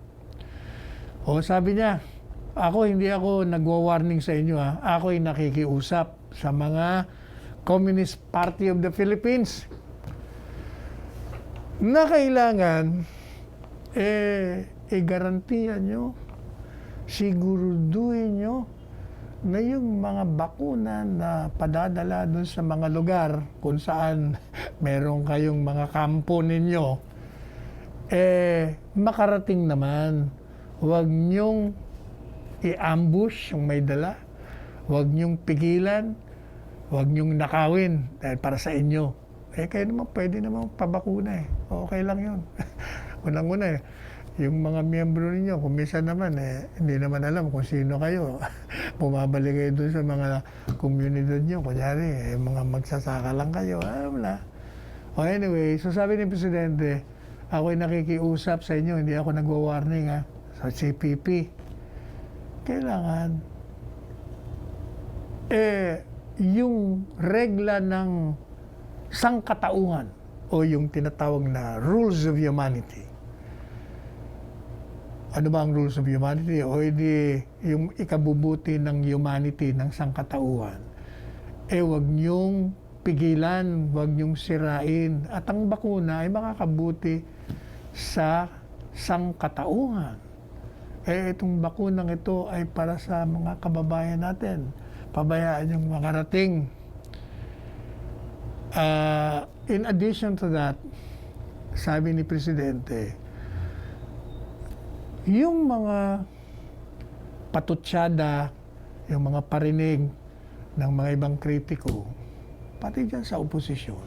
Sabi niya, hindi ako nagwa-warning sa inyo. Ako'y nakikiusap sa mga Communist Party of the Philippines na kailangan garantiya nyo siguraduhin nyo na yung mga bakuna na padadala dun sa mga lugar kung saan meron kayong mga kampo ninyo, makarating naman. Huwag nyong i-ambush yung may dala. Huwag nyong pigilan. Huwag nyong nakawin dahil para sa inyo. Kayo naman pwede naman pabakuna Okay lang yun. Unang-una yung mga miyembro ninyo, kung minsan naman hindi naman alam kung sino kayo. Bumabalik kayo dun sa mga komunidad nyo. Kunyari, mga magsasaka lang kayo. Wala. Anyway, so sabi ni Presidente, ako'y nakikiusap sa inyo, hindi ako nagwa-warning sa CPP. Kailangan, yung regla ng sangkatauhan o yung tinatawag na rules of humanity. Ano ba ang rules of humanity? O hindi yung ikabubuti ng humanity, ng sangkatauhan. Wag niyong pigilan, wag niyong sirain. At ang bakuna ay makakabuti sa sangkatauhan. Itong bakunang ito ay para sa mga kababayan natin. Pabayaan yung makarating. In addition to that, sabi ni Presidente, yung mga patutsada, yung mga parinig ng mga ibang kritiko, pati dyan sa oposisyon,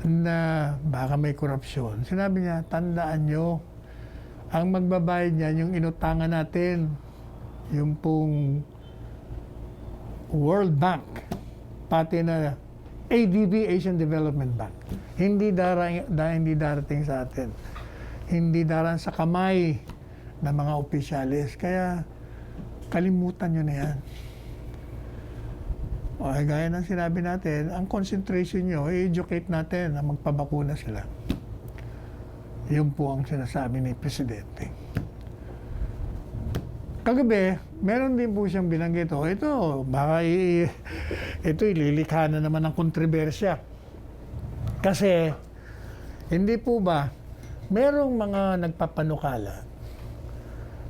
na baka may korupsyon. Sinabi niya, tandaan nyo, ang magbabayad niyan, yung inutangan natin, yung pong World Bank, pati na ADB, Asian Development Bank. Hindi darating sa atin. Hindi daran sa kamay ng mga opisyalis. Kaya kalimutan nyo na yan. Gaya ng sinabi natin, ang concentration nyo, i-educate natin na magpabakuna sila. Yun po ang sinasabi ni Presidente. Kagabi, meron din po siyang binanggit. Ito, baka ito ililikha na naman ng kontrobersya. Kasi, hindi po ba, merong mga nagpapanukala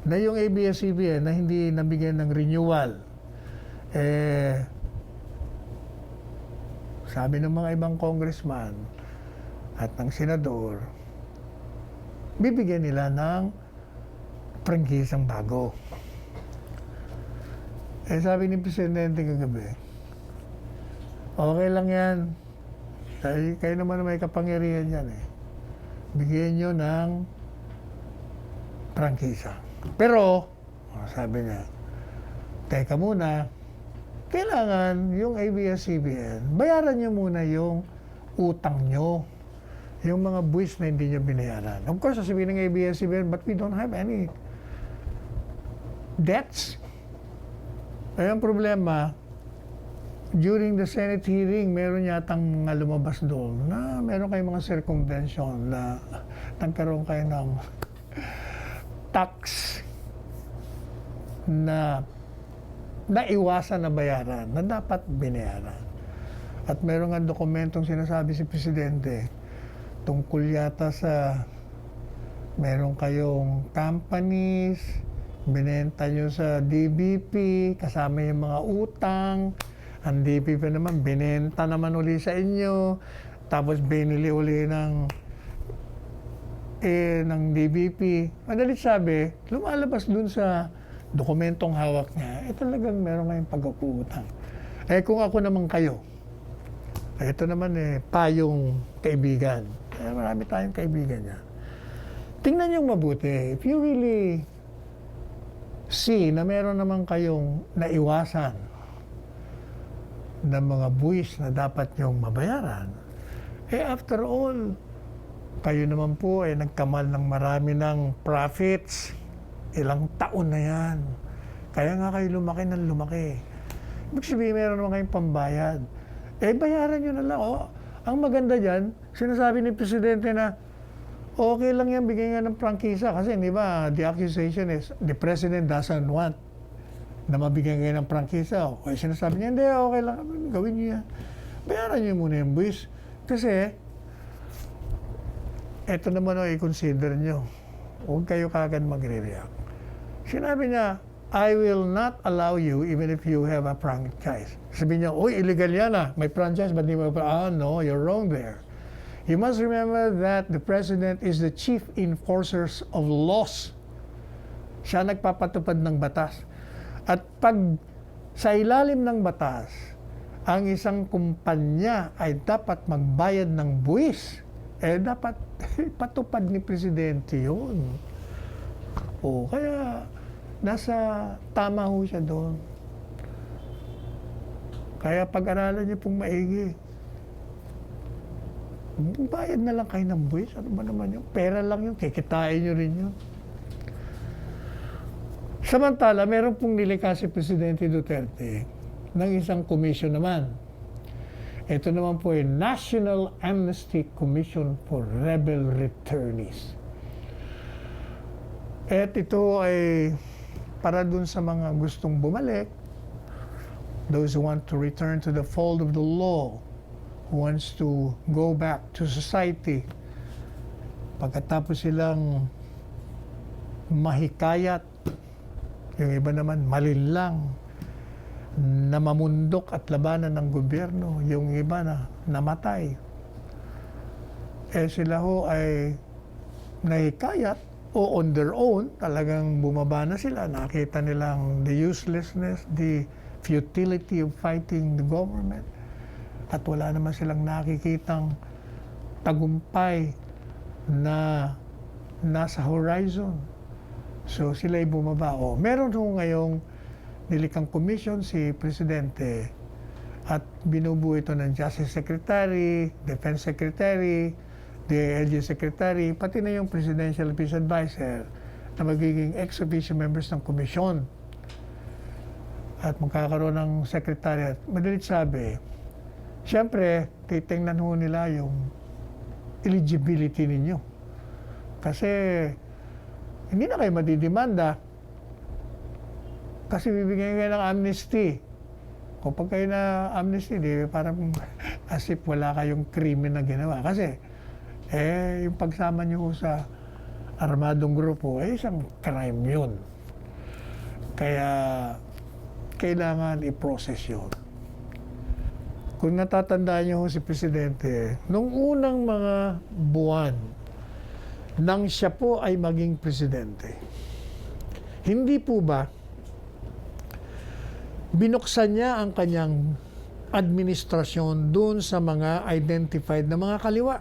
na yung ABS-CBN na hindi nabigyan ng renewal. Sabi ng mga ibang congressman at ng senador, bibigyan nila ng prangkisang bago. Sabi ni Presidente kagabi, okay lang yan. Kayo naman may kapangyarihan yan Bigyan nyo ng prangkisa. Pero, sabi niya, teka muna, kailangan yung ABS-CBN, bayaran nyo muna yung utang nyo. Yung mga buwis na hindi nyo binayaran. Of course, sasabihin ng ABS-CBN, but we don't have any debts. Ang problema, during the Senate hearing, meron yatang lumabas doon na meron kayong mga circumvention na nagkaroon kayo ng tax na naiwasan na bayaran, na dapat binayaran. At meron nga dokumentong sinasabi si Presidente tungkol yata sa meron kayong companies, binenta nyo sa DBP, kasama yung mga utang, ang DBP naman, binenta naman uli sa inyo, tapos binili uli ng DBP. Madalit sabi, lumalabas dun sa dokumentong hawak niya, talagang meron kayong pag-uutang. Kung ako naman kayo, ito naman payong kaibigan. Marami tayong kaibigan niya. Tingnan niyong mabuti. If you really see na meron naman kayong naiwasan ng mga buwis na dapat niyong mabayaran, after all, kayo naman po nagkamal ng marami ng profits. Ilang taon na yan. Kaya nga kayo lumaki ng lumaki. Ibig sabihin, meron naman kayong pambayad. Bayaran nyo na lang. Ang maganda dyan, sinasabi ni Presidente na okay lang yan, bigyan nga ng prangkisa. Kasi di ba, the accusation is the President doesn't want na mabigyan kayo ng prangkisa. Sinasabi niya, hindi, okay lang, gawin niyo yan. Bayaran niyo muna yung buwis. Kasi, eto naman i-consider nyo. Huwag kayo kagad magre-react. Sinabi niya, I will not allow you even if you have a franchise. Sabi niya, uy, illegal yan may franchise, ba't di mo pa? No, you're wrong there. You must remember that the president is the chief enforcers of laws. Siya nagpapatupad ng batas. At pag sa ilalim ng batas, ang isang kumpanya ay dapat magbayad ng buwis, dapat patupad ni presidente yun. Kaya nasa tama ho siya doon. Kaya pag-aralan niyo pong maigi. Bayad na lang kayo ng buwis. Ano ba naman yun? Pera lang yun. Kikitain nyo rin yun. Samantala, meron pong nilikha si Presidente Duterte ng isang komisyon naman. Ito naman po ay National Amnesty Commission for Rebel Returnees. At ito ay para dun sa mga gustong bumalik, those who want to return to the fold of the law, who wants to go back to society, pagkatapos silang mahikayat, yung iba naman malinlang, na mamundok at labanan ng gobyerno, yung iba na namatay. Sila ho ay nahikayat o on their own, talagang bumaba na sila. Nakita nilang the uselessness, the futility of fighting the government. At wala naman silang nakikitang tagumpay na nasa horizon. So sila ay bumaba. Meron ho ngayong nilikang commission si Presidente at binubuo ito ng Justice Secretary, Defense Secretary, DILG Secretary, pati na yung Presidential Peace Advisor na magiging ex-officio members ng komisyon. At magkakaroon ng secretariat. Madalit sabi, siyempre, titingnan ho nila yung eligibility ninyo. Kasi hindi na kayo madidemanda kasi bibigyan kayo ng amnesty. Kapag kayo na amnesty, di parang as if wala kayong krimen na ginawa. Kasi yung pagsama nyo sa armadong grupo, isang crime yun. Kaya kailangan i-process yun. Kung natatandaan nyo si Presidente, nung unang mga buwan nang siya po ay maging Presidente, hindi po ba binuksan niya ang kanyang administrasyon doon sa mga identified na mga kaliwa?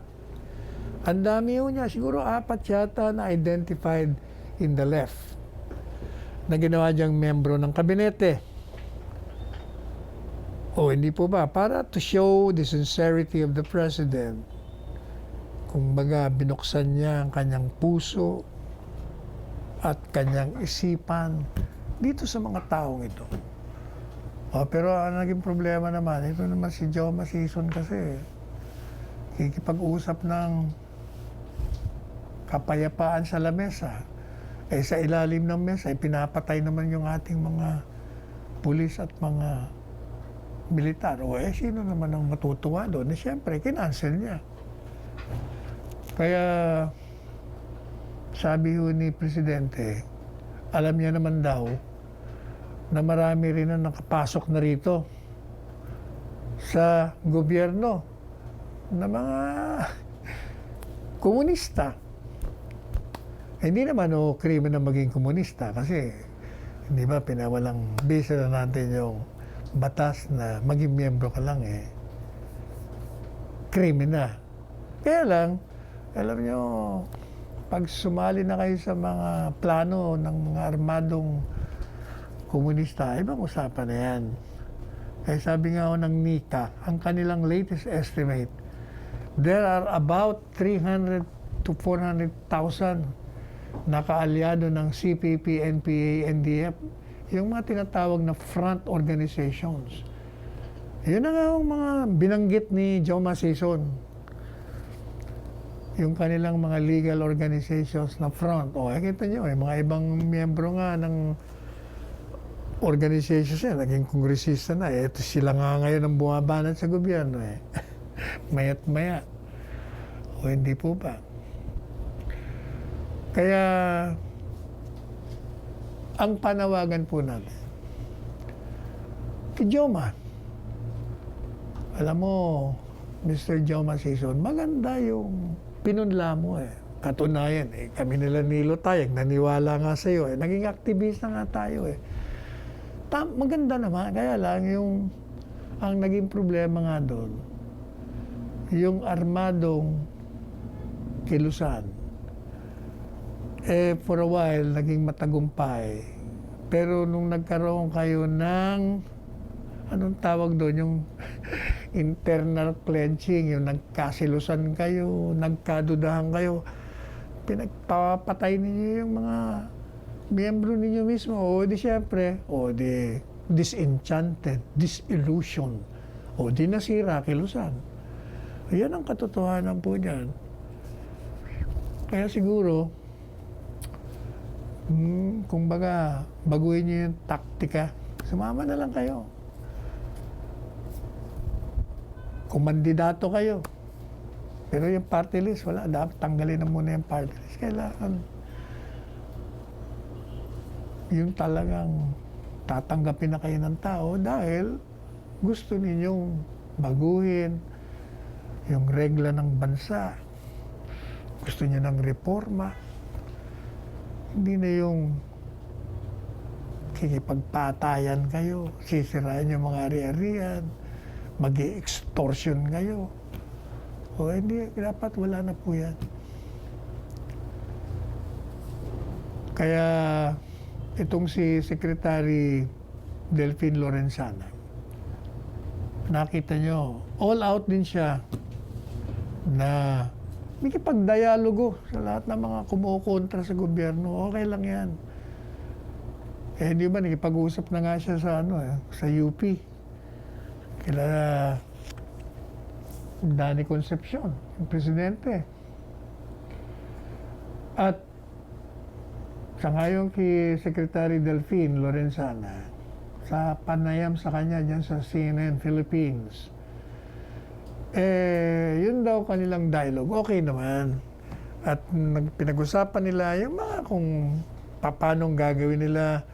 Ang dami ho niya, siguro 4 yata na identified in the left na ginawa diyang membro ng kabinete. Hindi po ba? Para to show the sincerity of the President, kung baga binuksan niya ang kanyang puso at kanyang isipan dito sa mga taong ito. Pero ang naging problema naman, ito naman si Joma Sison kasi kikipag-usap ng kapayapaan sa lamesa. Sa ilalim ng mesa, pinapatay naman yung ating mga pulis at mga militar. Sino naman ang matutuwa doon? Siyempre, kinansel niya. Kaya, sabi ho ni Presidente, alam niya naman daw na marami rin na nakapasok na rito sa gobyerno na mga komunista. Hindi naman krimen na maging komunista kasi hindi ba pinawalang bisa na natin yung batas na maging miyembro ka lang krimen na. Kaya lang, alam nyo, pag sumali na kayo sa mga plano ng mga armadong komunista, ibang usapan na yan. Kaya sabi nga ng NICA, ang kanilang latest estimate, there are about 300 to 400,000 na kaalyado ng CPP, NPA, NDF, yung mga tinatawag na front organizations. Yun na nga ang mga binanggit ni Joma Sison. Yung kanilang mga legal organizations na front. Kita nyo, mga ibang miyembro nga ng organizations yan, naging kongresista na. Ito sila nga ngayon ang bumabanat sa gobyerno. Maya't maya. Hindi po ba? Kaya ang panawagan po namin, kay Joman, alam mo, Mr. Joman Sison, maganda yung pinunla mo eh. Katunayan eh, kami nila Nilo Tayag, naniwala nga sa'yo eh. Naging aktivista nga tayo eh. Maganda naman, kaya lang yung, ang naging problema nga doon, yung armadong kilusan, eh for a while, naging matagumpay. Pero nung nagkaroon kayo ng, anong tawag doon, yung internal clenching, yung nagkasilusan kayo, nagkadudahan kayo, pinagpapatay ninyo yung mga miyembro ninyo mismo. O di syempre, o di disenchanted, disillusion, o di nasira, kilusan. Yan ang katotohanan po niyan. Kaya siguro, kung baga, baguhin niyo yung taktika, sumama na lang kayo. Kumandidato kayo. Pero yung party list, wala. Dapat tanggalin na muna yung party list. Kailangan yung talagang tatanggapin na kayo ng tao dahil gusto ninyong baguhin yung regla ng bansa. Gusto niyo ng reforma. Hindi na yung kikipagpatayan kayo, sisirain yung mga ari-arian, mag-i-extortion kayo. O hindi, dapat wala na po yan. Kaya itong si Secretary Delphine Lorenzana, nakita nyo, all out din siya na makipag-dialogo sa lahat ng mga kumukontra sa gobyerno. Okay lang yan. Eh di ba, nakipag-usap na nga siya sa, sa UP. Kila Danny Concepcion, yung presidente. At sa ngayon kay Secretary Delphine Lorenzana, sa panayam sa kanya dyan sa CNN Philippines, yun daw kanilang dialogue, okay naman. At pinag-usapan nila yung mga kung paano gagawin nila,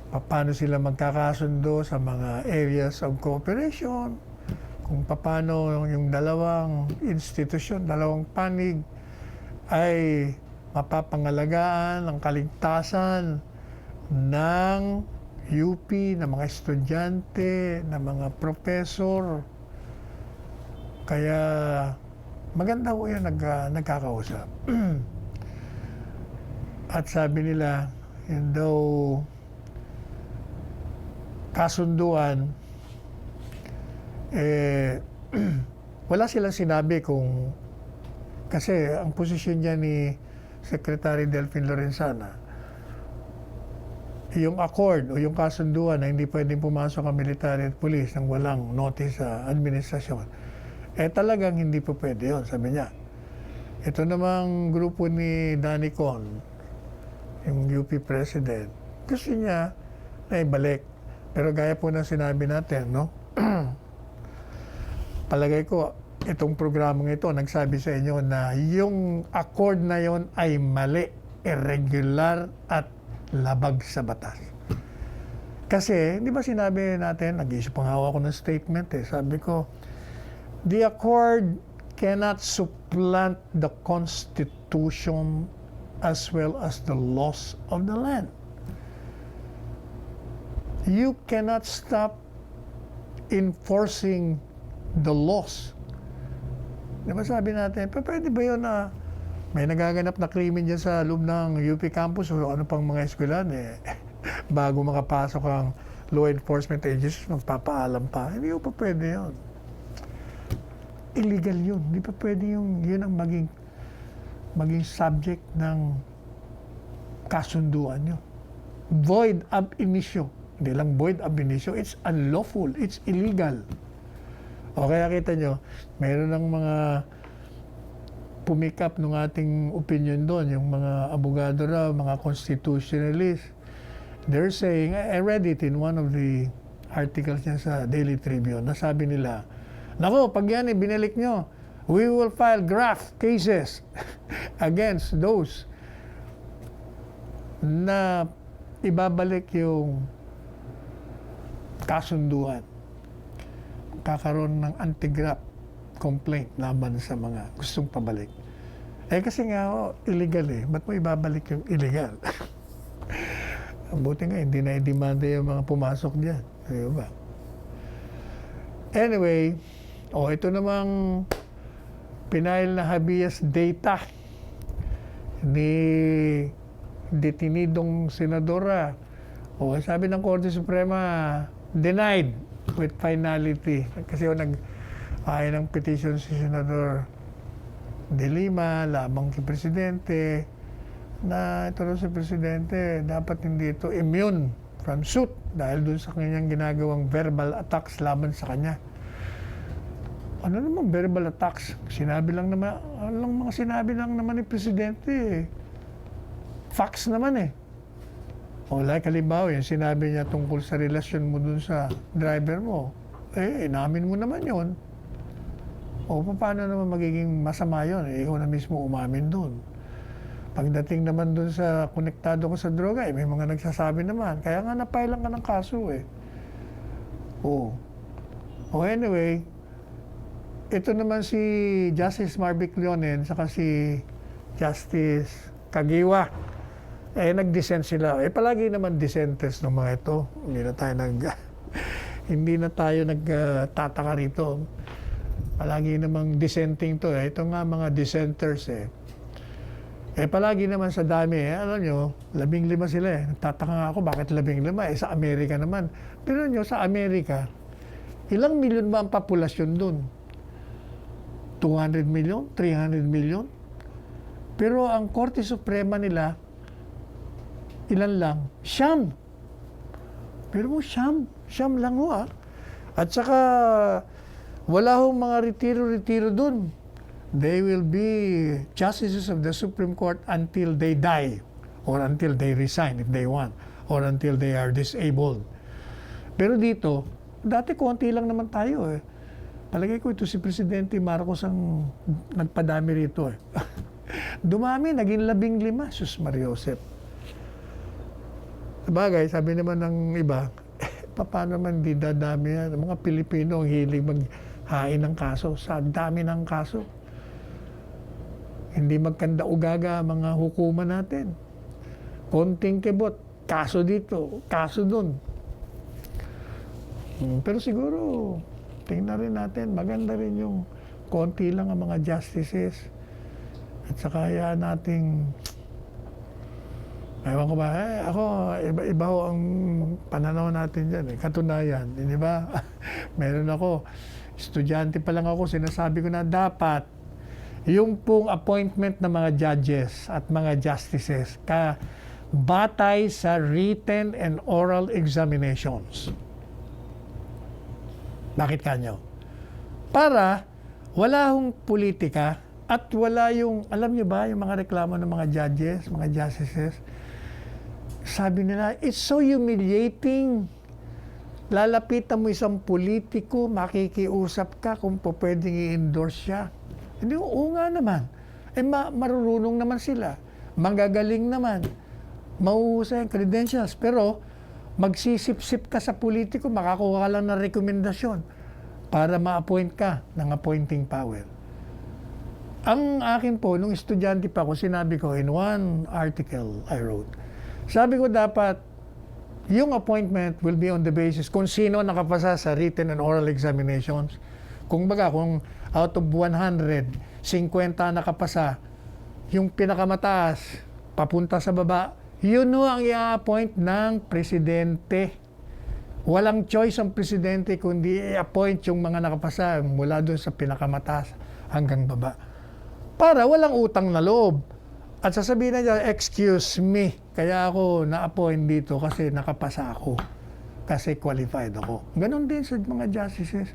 paano sila magkakasundo sa mga areas of cooperation, kung paano yung dalawang institusyon, dalawang panig ay mapapangalagaan ang kaligtasan ng UP, ng mga estudyante, ng mga professor. Kaya maganda po yan nagkakausap. At sabi nila, yun daw kasunduan, wala silang sinabi kung, kasi ang posisyon niya ni Secretary Delphine Lorenzana, yung accord o yung kasunduan na hindi pwedeng pumasok ang military at police nang walang notice sa administrasyon, talagang hindi po pwede yun, sabi niya. Ito namang grupo ni Danny Con, yung UP President, gusto niya na ibalik. Pero gaya po ng sinabi natin, no? Palagay ko, itong programang ito, nagsabi sa inyo na yung accord na yon ay mali, irregular at labag sa batas. Kasi, di ba sinabi natin, nag-isip pa nga ako ng statement sabi ko, the accord cannot supplant the Constitution as well as the laws of the land. You cannot stop enforcing the laws. Di ba sabi natin, pwede ba yun na may nagaganap na krimen dyan sa loob ng UP campus o ano pang mga eskwelahan bago makapasok ang law enforcement agencies, magpapaalam pa. Hindi pa pwede yun. Illegal yun. Hindi pa pwede yun ang maging subject ng kasunduan nyo. Void ab initio. Hindi lang void ab initio, it's unlawful, it's illegal. O kaya kita nyo, mayroon ng mga pumikap ng ating opinion doon, yung mga abogado raw, mga constitutionalists. They're saying, I read it in one of the articles niya sa Daily Tribune, nasabi nila, nako, pag yan binalik nyo, we will file graft cases against those na ibabalik yung kasunduan. Kakaroon ng anti-graft complaint laban sa mga gustong pabalik. Kasi nga, illegal Ba't mo ibabalik yung illegal? Buti nga, hindi na i-demanda yung mga pumasok dyan. Diba? Anyway, ito namang pinail na habeas data ni detinidong senadora. Sabi ng Korte Suprema, denied with finality. Kasi nag-aay ng petition si Senador De Lima labang kay Presidente na ito si Presidente dapat hindi ito immune from suit dahil dun sa kanyang ginagawang verbal attacks laban sa kanya. Ano naman verbal attacks? Sinabi lang naman, mga sinabi lang naman ni Presidente. Facts naman like halimbawa, yung sinabi niya tungkol sa relasyon mo dun sa driver mo, inamin mo naman yun. Paano naman magiging masama yun? Ikaw na mismo umamin dun. Pagdating naman dun sa konektado ko sa droga, may mga nagsasabi naman. Kaya nga napailan ka ng kaso anyway, ito naman si Justice Marvic Leonen saka si Justice Kagiwa. Nag-dissent sila. Palagi naman dissenters ng mga ito. Hindi na tayo nagtataka rito. Palagi namang dissenting to. Ito nga mga dissenters palagi naman sa dami alam nyo, 15 sila Nagtataka nga ako bakit 15 sa Amerika naman. Pero nyo, sa Amerika, ilang milyon ba ang populasyon dun? 200 million? 300 million? Pero ang Korte Suprema nila, ilan lang? Siyam. Pero siyam lang At saka, wala hong mga retiro dun. They will be justices of the Supreme Court until they die or until they resign if they want or until they are disabled. Pero dito, dati konti lang naman tayo Palagay ko ito si Presidente Marcos ang nagpadami rito Dumami, naging 15. Sus Mariosep. Sabagay, sabi naman ng iba, paano naman di dadami yan? Mga Pilipino ang hilig maghain ng kaso. Sa dami ng kaso. Hindi magkanda-ugaga mga hukuman natin. Konting kebot, kaso dito, kaso dun. Pero siguro, tingnan rin natin, maganda rin yung konti lang ang mga justices. At saka hayaan nating, ewan ko ba, ako, iba ho ang pananaw natin dyan Katunayan, di ba? Meron ako, estudyante pa lang ako, sinasabi ko na dapat, yung pong appointment ng mga judges at mga justices batay sa written and oral examinations. Bakit kanyo? Para wala hong politika at wala yung, alam nyo ba, yung mga reklamo ng mga judges, mga justices, sabi nila, it's so humiliating. Lalapitan mo isang politiko, makikiusap ka kung pwedeng i-endorse siya. Hindi, oo nga naman. Marurunong naman sila. Manggagaling naman. Mahuhusay ang credentials. Pero, magsisip-sip ka sa politiko, makakuha ka lang ng rekomendasyon para ma-appoint ka ng appointing power. Ang akin po, nung estudyante pa ako, sinabi ko in one article I wrote, sabi ko dapat, yung appointment will be on the basis kung sino nakapasa sa written and oral examinations. Kung out of 100, 50 nakapasa, yung pinakamataas, papunta sa baba, yun ang i-appoint ng presidente. Walang choice ang presidente kundi i-appoint yung mga nakapasa mula doon sa pinakamataas hanggang baba. Para walang utang na loob. At sasabihin na niya, excuse me, kaya ako na-appoint dito kasi nakapasa ako. Kasi qualified ako. Ganon din sa mga justices.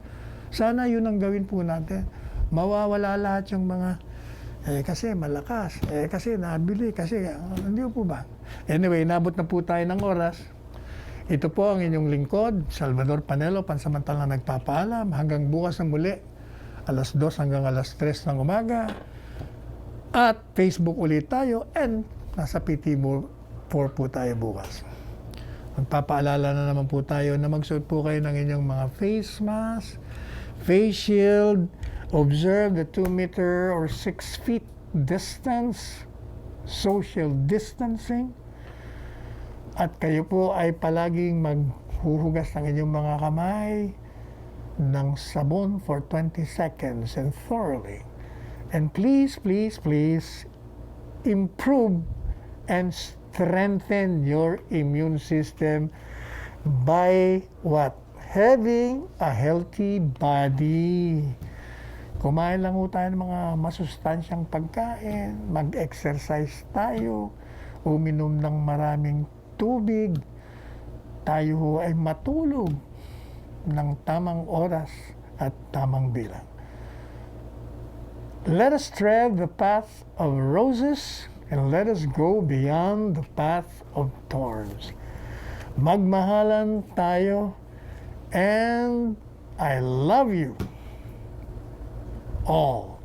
Sana yun ang gawin po natin. Mawawala lahat yung mga, kasi malakas, kasi nabili, kasi, hindi po ba? Anyway, nabot na po tayo ng oras. Ito po ang inyong lingkod, Salvador Panelo, pansamantalang nagpapaalam. Hanggang bukas na muli, 2:00 hanggang 3:00 ng umaga. At Facebook ulit tayo and nasa PT4 po tayo bukas. Magpapaalala na naman po tayo na magsuot po kayo ng inyong mga face mask, face shield, observe the 2 meter or 6 feet distance, social distancing, at kayo po ay palaging maghuhugas ng inyong mga kamay ng sabon for 20 seconds and thoroughly. And please, please, please improve and strengthen your immune system by what? Having a healthy body. Kumain lang ho tayo ng mga masustansyang pagkain, mag-exercise tayo, uminom ng maraming tubig, tayo ho ay matulog ng tamang oras at tamang bilang. Let us tread the path of roses and let us go beyond the path of thorns. Magmahalan tayo, and I love you all.